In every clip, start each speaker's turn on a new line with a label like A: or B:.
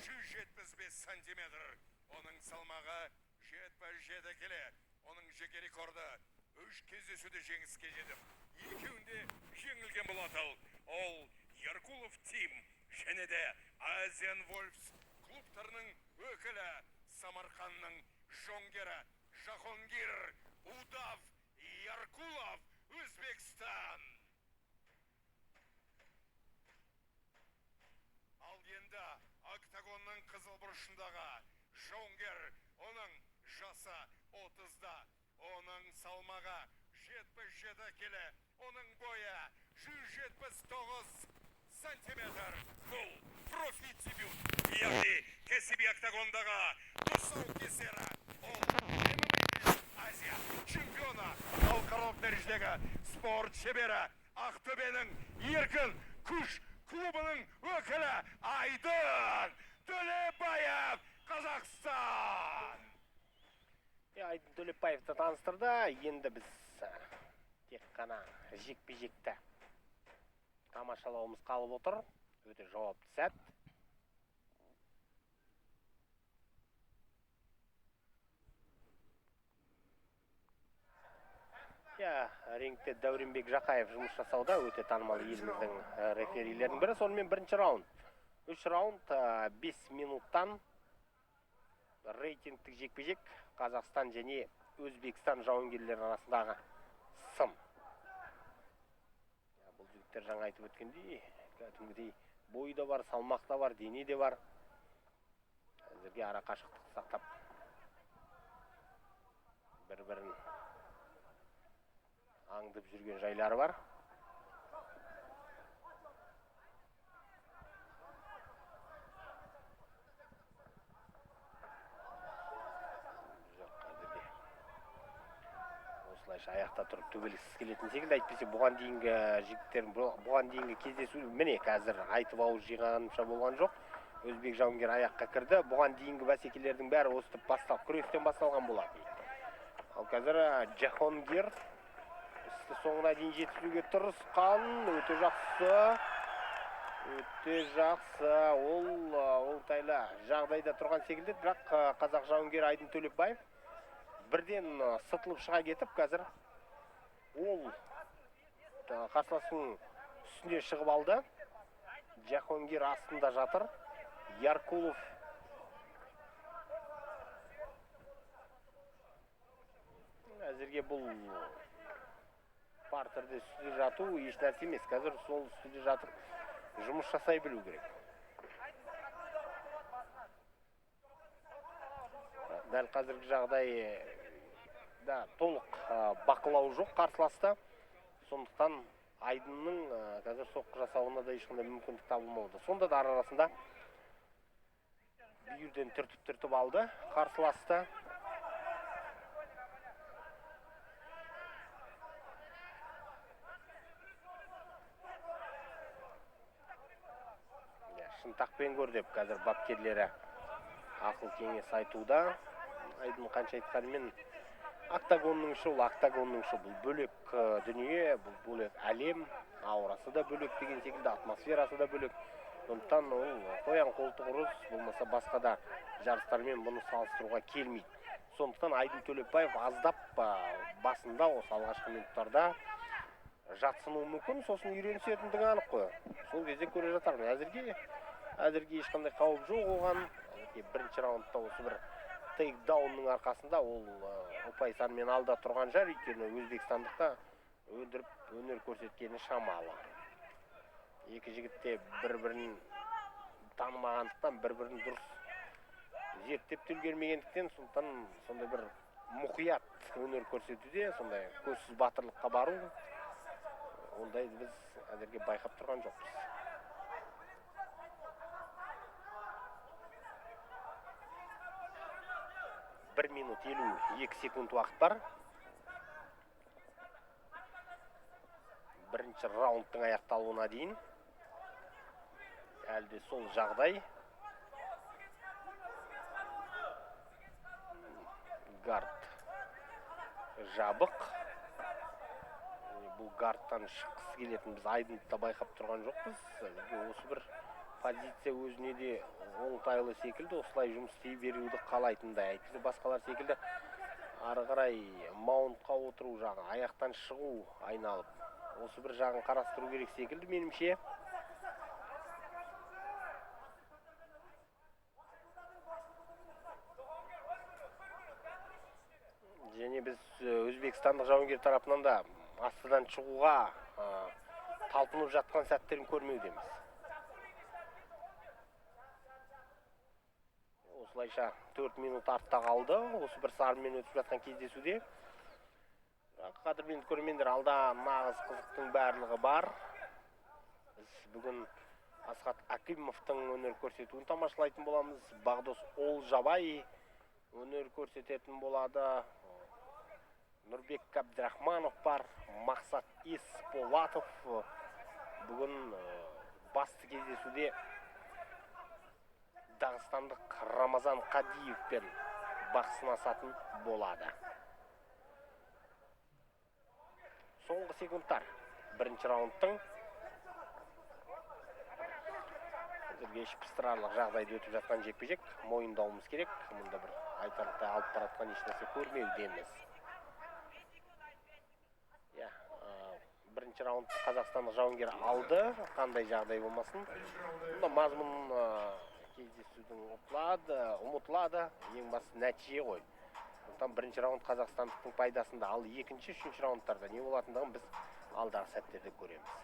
A: 175 сантиметр. Оның салмағы 77 келі. Оның жеке рекорды 3 кездесуде жеңіске жетіп, екеуінде жеңілген болатын. Ол Яркулов Тим және де Азиан Вольфс клубтарының өкілі, Самарқанның жоңгері Жахонгир Удав Яркулов, Өзбекстан. Ал енді октагонның қызыл бұрышындағы жоңгер, оның жасы 30-да, оның салмағы 77 келі, оның бойы 179 сантиметр. Бұл профи дебют, яғни кәсіби октагондағы тұсаукесері. Ол Азия чемпионы, халықаралық дәрежедегі спорт шебері, Ақтөбенің еркін күш клубының өкілі Айдын Төлепбаев, Қазақстан.
B: Айдын Төлепбаевты таныстырды. Енді біз тек қана жекпе-жекті тамашалауымыз қалып отыр. Өте жауапты сәт. Рингте Дәуренбек Жақаев жұмыс жасауда, өте танымал еліміздің реферилерінің бірі. Сонымен бірінші раунд. 3 раунд 5 минуттан рейтингтік жекпе-жек Қазақстан және Өзбекстан жауынгерлері арасындағы сын. Бұл жігіттер жаңа айтып өткендей, кәдімгідей бойы да бар, салмақ та бар, дене де бар. Әзірге ара қашықтық сақтап бір-бірін аңдып жүрген жайлары бар. Осылайша аяқта тұрып төбелескісі келетін секілді. Әйтпесе бұған дейінгі жігіттер, бұған дейінгі кездесу, міне қазір айтып ауыз жиғанымша болған жоқ. Өзбек жауынгер аяққа кірді. Бұған дейінгі бәсекелердің бәрі осытып басталып, күрестен басталған болады. Ал қазір Жахонгир соңына дейін жеткізуге тырысқан. Өте жақсы. Ол оңтайлы жағдайда тұрған секілді. Бірақ қазақ жауынгер Айдын Төлепбаев бірден сытылып шыға кетіп, қазір ол қарсыласының үстіне шығып алды. Жахонгир астында жатыр. Яркулов әзірге бұл партерде үстінде жату еш нәрсе емес. Қазір сол үстінде жатып жұмыс жасай білу керек. Дәл қазіргі жағдайда толық бақылау жоқ қарсыласта. Сондықтан Айдынның қазір соққы жасауына да ешқандай мүмкіндік табылмауда. Сонда да арасында бүйірден түртіп алды қарсыласты. Шынтақпен көр деп қазір бапкерлері ақыл кеңес айтуда. Айдын қанша айтқанымен октагонның іші, бұл бөлек дүние, бұл бөлек әлем, аурасы да бөлек деген секілді, атмосферасы да бөлек. Сондықтан ол қоян қолтық ұрыс, болмаса басқа да жарыстармен бұны салыстыруға келмейді. Сондықтан Айдын Төлепбаев аздап басында осы алғашқы минуттарда жатсынуы мүмкін, сосын үйренісетіндігі анық қой. Сол кезде көре жатармын. Әзірге ешқандай қауіп жоқ оған. Бірінші раундта осы бір тейкдаунның арқасында ол ұпай санымен алда тұрған жар, өйткені Өзбекстандықта өндіріп өнер көрсеткені шамалы. Екі жігітте бір-бірін танымағандықтан, бір-бірін дұрыс зерттеп үлгермегендіктен, сондықтан сондай бір мұқият өнер көрсетуде, сондай көзсіз батырлыққа бару, ондай біз әзірге байқап тұрған жоқпыз. 1 минут 52 секунд уақыт бар. Бірінші раундтың аяқталуына дейін. Әлде сол жағдай. Гард жабық. Бұл гардтан шыққысы келетін біз Айдынды байқап тұрған жоқпыз. Осы бір позиция өзіне де оңтайлы секілді, осылай жұмыс істей беруді қалайтындай. Әйтпесе басқалар секілді ары қарай маунтқа отыру жағы, аяқтан шығу айналып. Осы бір жағын қарастыру керек секілді менімше. Және біз Өзбекстандық жауынгер тарапынан да астыдан шығуға талпынып жатқан сәттерін көрмеудеміз. Осылайша 4 минут артта қалды. Осы бір сарынмен өтіп жатқан кездесуде. Қадірменді көрермендер, алда нағыз қызықтың барлығы бар. Біз бүгін Асхат Акимовтың өнер көрсетуін тамашалайтын боламыз. Бағдос Олжабай өнер көрсететін болады. Нұрбек Абдрахманов бар, Мақсат Есполатов. Бүгін басты кездесуде Дағыстандық Рамазан Қадиевпен бақ сынасатын болады. Соңғы секундтар бірінші раундтың. Әзірге еш пыстырарлық жағдайда өтіп жатқан жекпе-жек мойындауымыз керек. Мұнда бір айтарлықтай алып баратқан ешнәрсе көрмеудеміз. Бірінші раунд қазақстандық жауынгер алды, қандай жағдай болмасын. Мұнда мазмұн кездесудің ұмытылады, ең басты нәтиже ғой. Бірінші раунд қазақстандықтың пайдасында, ал екінші, үшінші раундтарда не болатындығын біз алдағы сәттерде көреміз.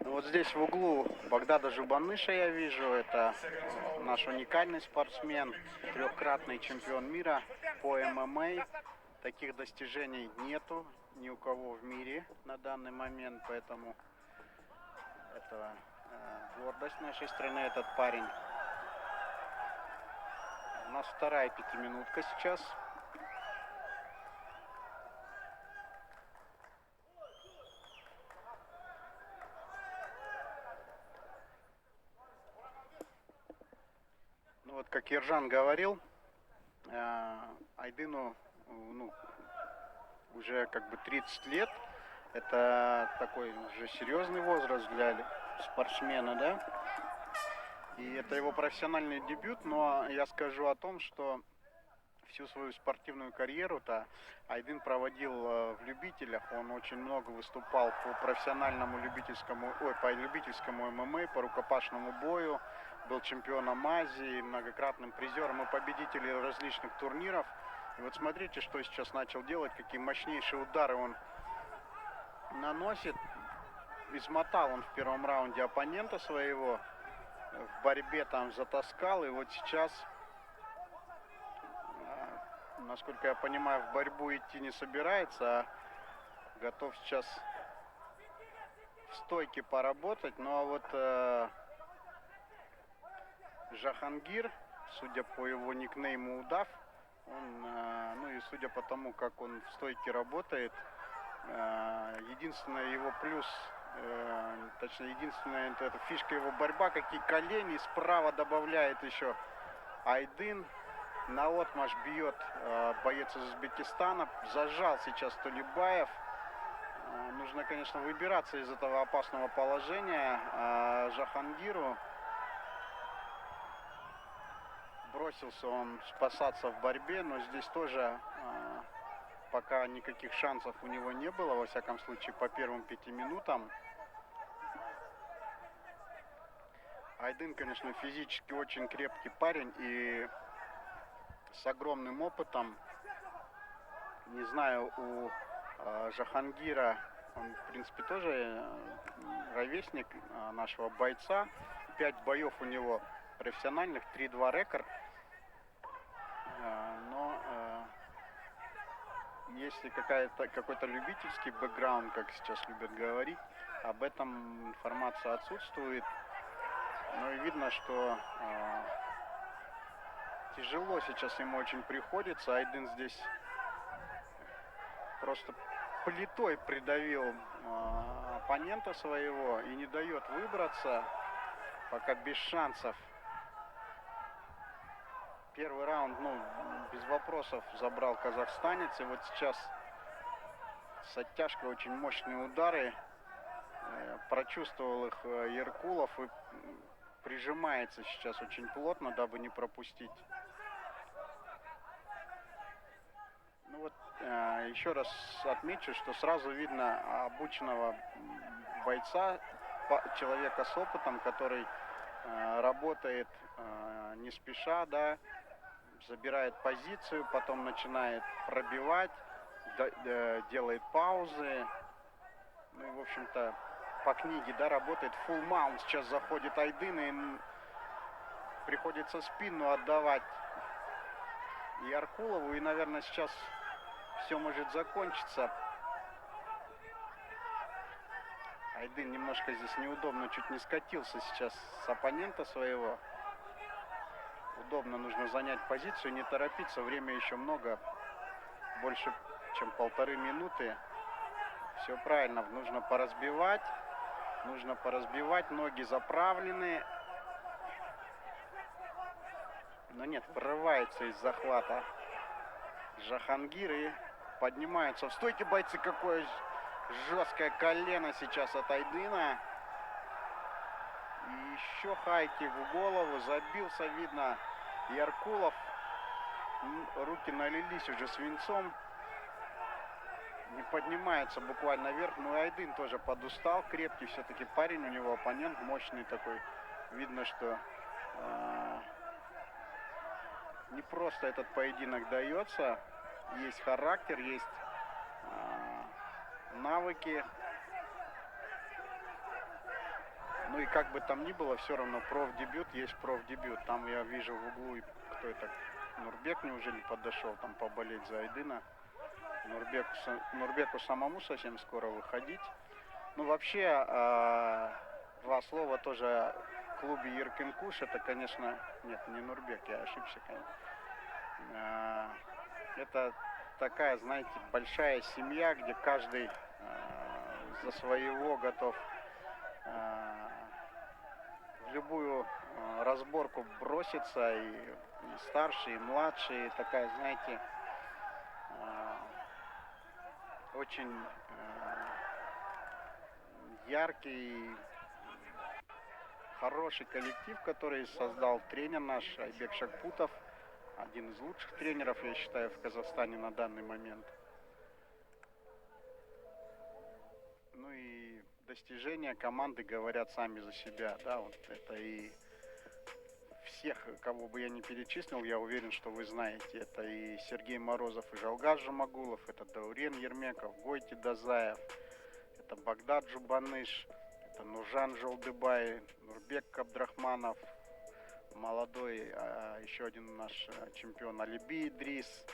C: Вот здесь в углу Багдада Жубаныша я вижу. Это наш уникальный спортсмен, трехкратный чемпион мира по ММА. Таких достижений нету ни у кого в мире на данный момент, поэтому это гордость нашей страны, этот парень. У нас вторая пятиминутка сейчас. Вот как Ержан говорил, Айдыну уже как бы 30 лет. Это такой уже серьезный возраст для спортсмена, да? И это его профессиональный дебют, но я скажу о том, что всю свою спортивную карьеру-то Айдын проводил в любителях. Он очень много выступал по профессиональному по любительскому ММА, по рукопашному бою. Был чемпионом Азии, многократным призером и победителем различных турниров. И вот смотрите, что сейчас начал делать, какие мощнейшие удары он наносит. Измотал он в первом раунде оппонента своего, в борьбе там затаскал. И вот сейчас, насколько я понимаю, в борьбу идти не собирается, а готов сейчас в стойке поработать. Ну а вот Жахангир, судя по его никнейму Удав, он, и судя по тому, как он в стойке работает, единственный его плюс, точнее, единственная эта фишка его борьба, какие колени справа добавляет еще Айдын. Наотмашь бьет боец из Узбекистана, зажал сейчас Толибаев. Нужно, конечно, выбираться из этого опасного положения Жахангиру. Бросился он спасаться в борьбе, но здесь тоже пока никаких шансов у него не было, во всяком случае, по первым 5 минутам. Айдын, конечно, физически очень крепкий парень и с огромным опытом. Не знаю, у Жахангира, он, в принципе, тоже ровесник нашего бойца. 5 боев у него профессиональных, 3-2 рекорд. Но если какой-то любительский бэкграунд, как сейчас любят говорить, об этом информация отсутствует. Ну и видно, что тяжело сейчас ему очень приходится. Айдын здесь просто плитой придавил оппонента своего и не дает выбраться, пока без шансов. Первый раунд, ну, без вопросов забрал казахстанец. И вот сейчас с оттяжкой очень мощные удары. Прочувствовал их Еркулов и прижимается сейчас очень плотно, дабы не пропустить. Ну вот, еще раз отмечу, что сразу видно обученного бойца, человека с опытом, который работает не спеша, да, забирает позицию, потом начинает пробивать, делает паузы. Ну и, в общем-то, по книге, да, работает full mount. Сейчас заходит Айдын, и приходится спину отдавать Яркулову. И, наверное, сейчас все может закончиться. Айдын немножко здесь неудобно, чуть не скатился сейчас с оппонента своего. Удобно, нужно занять позицию, не торопиться. Время еще много, больше, чем 1,5 минуты. Все правильно, нужно поразбивать. Ноги заправлены. Но нет, прорывается из захвата Жахангир и поднимаются в стойке бойцы. Какое жесткое колено сейчас от Айдына. И еще хайки в голову. Забился, видно, Яркулов. Руки налились уже свинцом. Не поднимается буквально вверх. Ну и Айдын тоже подустал. Крепкий все-таки парень. У него оппонент мощный такой. Видно, что не просто этот поединок дается. Есть характер, есть навыки. Ну и как бы там ни было, все равно профдебют есть профдебют. Там я вижу в углу, кто это, Нурбек неужели подошел там поболеть за Айдына. Нурбеку самому совсем скоро выходить. Ну вообще, 2 слова тоже о клубе Еркинкуш. Это, конечно, нет, не Нурбек, я ошибся, конечно. Это такая, знаете, большая семья, где каждый за своего готов в любую разборку броситься, и старшие, и младшие. Такая, знаете, очень яркий, хороший коллектив, который создал тренер наш Айбек Шакпутов. Один из лучших тренеров, я считаю, в Казахстане на данный момент. Ну и достижения команды говорят сами за себя. Да, вот это и всех, кого бы я не перечислил, я уверен, что вы знаете. Это и Сергей Морозов, и Жалгаз Жумагулов, это Даурен Ермеков, Гойти Дазаев, это Багдад Жубаныш, это Нуржан Жолдыбай, Нурбек Абдрахманов, молодой, еще один наш чемпион Алиби Идрис.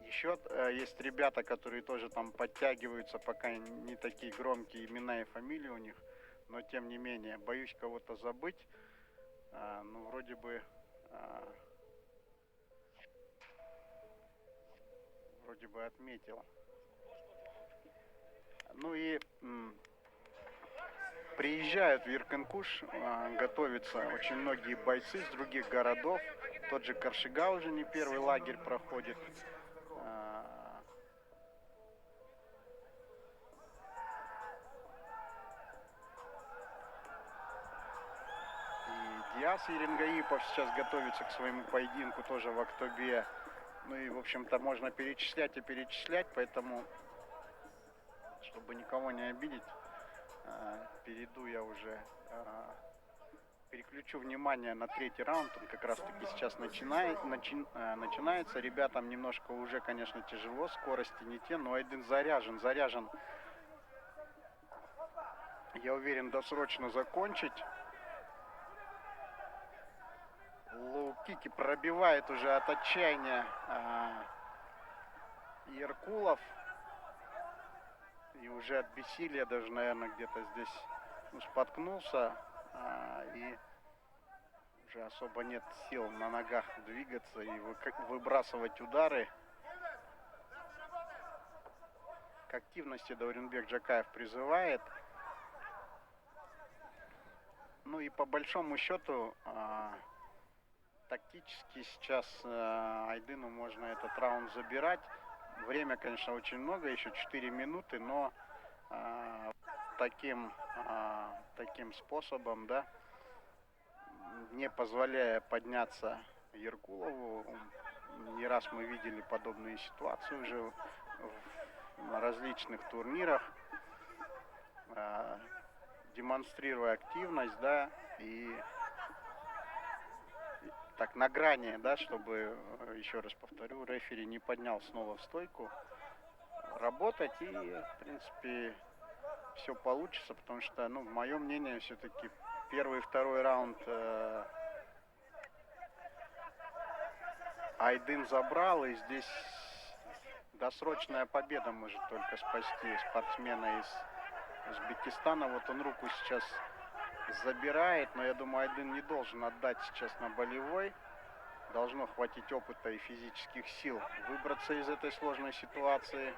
C: Еще есть ребята, которые тоже там подтягиваются, пока не такие громкие имена и фамилии у них, но тем не менее, боюсь кого-то забыть. Ну, вроде бы отметил. Ну и приезжают в Еркинкуш, готовятся очень многие бойцы с других городов. Тот же Каршига уже не первый лагерь проходит. И Диас Еренгаипов сейчас готовится к своему поединку тоже в Актобе. Ну и, в общем-то, можно перечислять и перечислять, поэтому, чтобы никого не обидеть, перейду я уже переключу внимание на третий раунд. Он как раз таки сейчас начинается. Ребятам немножко уже, конечно, тяжело. Скорости не те, но Айдын заряжен. Я уверен, досрочно закончить. Лоу-кики пробивает уже от отчаяния Еркулов. И уже от бессилия даже, наверное, где-то здесь споткнулся. И уже особо нет сил на ногах двигаться и выбрасывать удары. К активности Дауренбек Джакаев призывает. Ну и по большому счету, тактически сейчас Айдыну можно этот раунд забирать. Время, конечно, очень много, еще 4 минуты, но таким способом, да, не позволяя подняться Еркулову. Не раз мы видели подобные ситуации уже на различных турнирах, демонстрируя активность, да, и так на грани, да, чтобы, еще раз повторю, рефери не поднял снова в стойку, работать, и, в принципе, все получится, потому что, ну, мое мнение, все-таки первый и второй раунд Айдын забрал, и здесь досрочная победа может только спасти спортсмена из Узбекистана. Вот он руку сейчас забирает, но я думаю, Айдын не должен отдать сейчас на болевой. Должно хватить опыта и физических сил выбраться из этой сложной ситуации.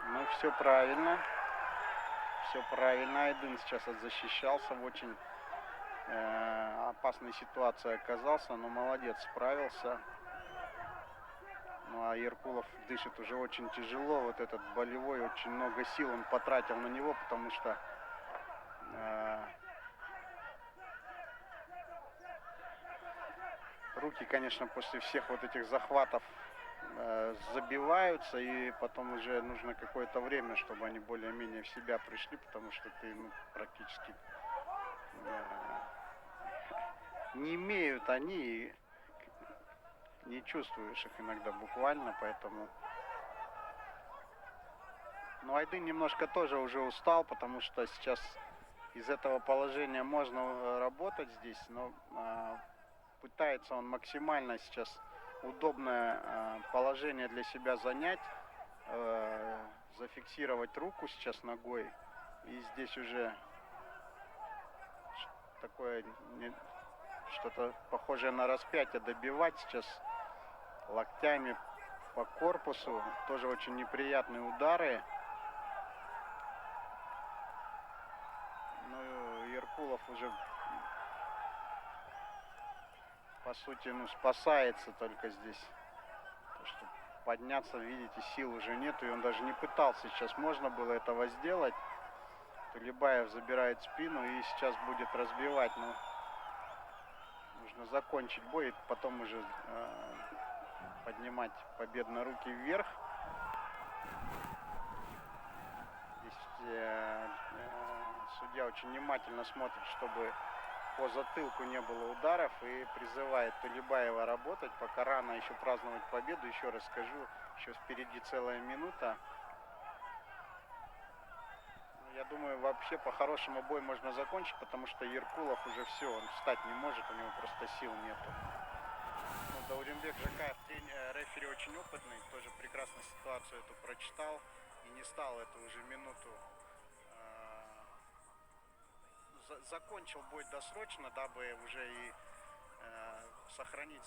C: Ну, все правильно. Все правильно. Айдын сейчас отзащищался, в очень опасной ситуации оказался, но молодец, справился. Ну а Еркулов дышит уже очень тяжело. Вот этот болевой, очень много сил он потратил на него, потому что руки, конечно, после всех вот этих захватов забиваются, и потом уже нужно какое-то время, чтобы они более-менее в себя пришли, потому что ты, ну, практически не имеют они, и не чувствуешь их иногда буквально, поэтому... Но Айдын немножко тоже уже устал, потому что сейчас из этого положения можно работать здесь, но пытается он максимально сейчас удобное положение для себя занять, зафиксировать руку сейчас ногой, и здесь уже такое что-то похожее на распятие добивать сейчас локтями по корпусу. Тоже очень неприятные удары. Ну, Еркулов уже, по сути, ну, спасается только здесь. Потому что подняться, видите, сил уже нету, и он даже не пытался. Сейчас можно было этого сделать. Тулебаев забирает спину и сейчас будет разбивать, но нужно закончить бой и потом уже поднимать победно руки вверх. Здесь судья очень внимательно смотрит, чтобы по затылку не было ударов, и призывает Тулебаева работать. Пока рано еще праздновать победу. Еще раз скажу, еще впереди целая минута. Я думаю, вообще по-хорошему бой можно закончить, потому что Еркулов уже все, он встать не может, у него просто сил нету. Ну, Дауренбек Джакаев, рефери очень опытный, тоже прекрасно ситуацию эту прочитал и не стал эту уже минуту. Закончил бой досрочно, дабы уже и сохранить